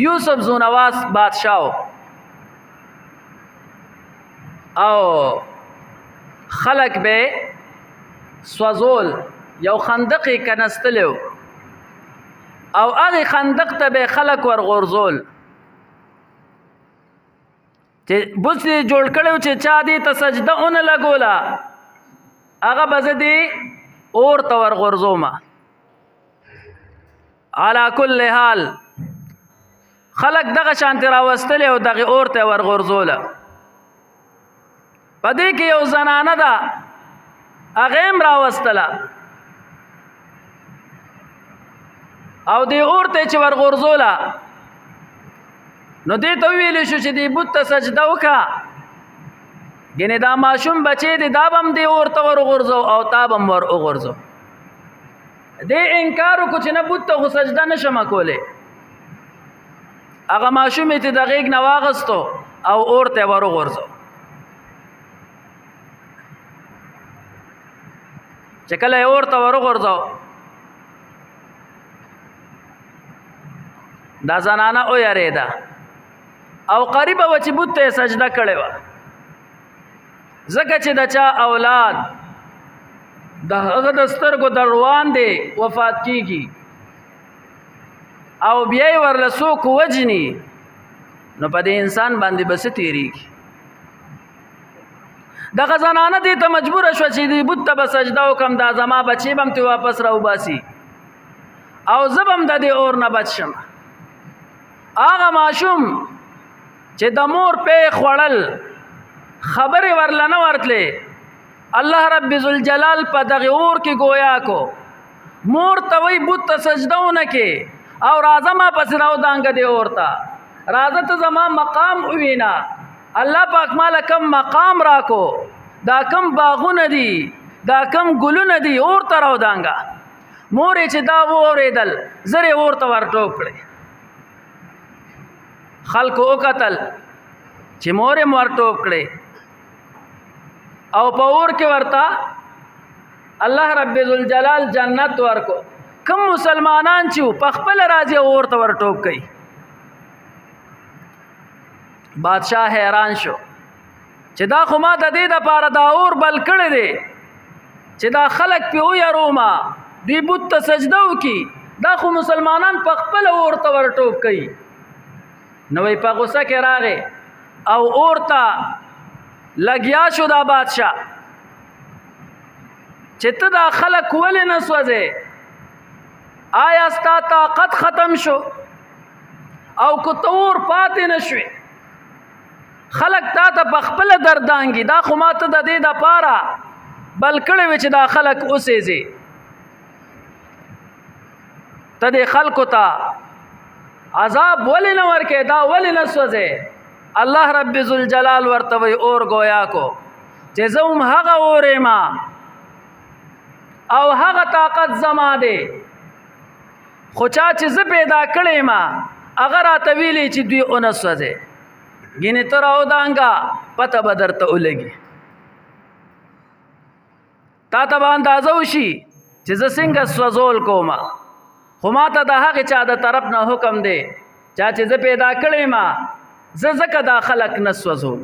یوسف زونواس بادشاہ او خلق به سوزول یو خندق کنستلو او هغه خندق ته به خلق ورغورځول چې بوس جوړ کړو چې چا دې ته سجده اون لګولا هغه بز دې اور ته ورغورځوما علا کل حال خلق دغه شانتی راوستل او دغه اور ته ورغورځوله پدې کې یو زنانه ده هغه هم راوستله او دې اور ته چې ورغورځوله نو دې ته ویل شو چې دې بت ته سجده وکړه ګنې دا ماشوم بچی دې دا بم دې اور ته ورغورځو او تا بم ور وغورځو دې انکار وکړو چې نه بت ته خو سجده نشم کولی هغه ماشوم ته د غیږ نه واغستو او اور ته ورغورځو چې کله اور ته ورغورځو دا زنانه او یریده او قریبه و چې بت ته سجده کړې وه ځکه چې د چا اولاد د هغه د سترګو دروان دی وفات کیږي او بیا یې ورله څوک وجني نو په دې انسان باندې به څه تېرېږي دغه زنانه دې ته مجبوره شوه چې دې بت ته به سجده وکړم دا زما بچې به م ترې واپس راوباسي او زه به م د دې اور نه بچ شم هغه ماشوم چې د مور پې خوړل خبرې ورله نه ورتلې الله رب ذوالجلال په دغه اور کې گویا کو مور ته وی بت ته سجده ونه کې او راځه ما پسې راودانګه دې اور ته راځه ته زما مقام ووینه الله پاک ماله کم مقام راکو دا کم باغونه دي دا کم ګلونه دي اور ته راودانګه مور یې چې دا واورېدل زر یې اور ته ورټوپ کړې خلکو وکتل چې مور یې ورټوپ کړې او په اور کې ورته الله رب ذوالجلال جنت ورکو کم مسلمانان چې په خپل راځي اور ته ورټوپ کوي بادشاہ حیران شو چې دا خو ما د دې دپاره دا اور بل کړی دی چې دا خلک پې ویروما دوی بت ته سجده وکړي دا خو مسلمانان په خپل اور ته ورټوپ کوي نو په غوسه کې راغی او اور ته لګیا شو دا بادشاہ چې ته دا خلک ولې نه سوځې آیا ستا طاقت ختم شو او که ته اور پاتې نه شوې خلک تا ته په خپله دردانګي دا خو ما ته د دې دپاره بل کړی وې چې دا خلک اوسېځي ته دې خلکو ته عذاب ولې نه ورکې دا ولې نه سوځې الله رب ذوالجلال ورته وی اور گویا کو چې زه هم هغه اور یم او هغه طاقت زما دی خو چا چې زه پیدا کړی یم هغه راته ویلې چې دوی ونه سوځې ګینې ته راودانګه پته به درته ولګي تا ته به اندازه وشي چې زه څنګه سوځول کومه خو ما ته د هغې چا د طرف نه حکم دی چا چې زه پیدا کړی یم زه ځکه دا خلک نه سوځوم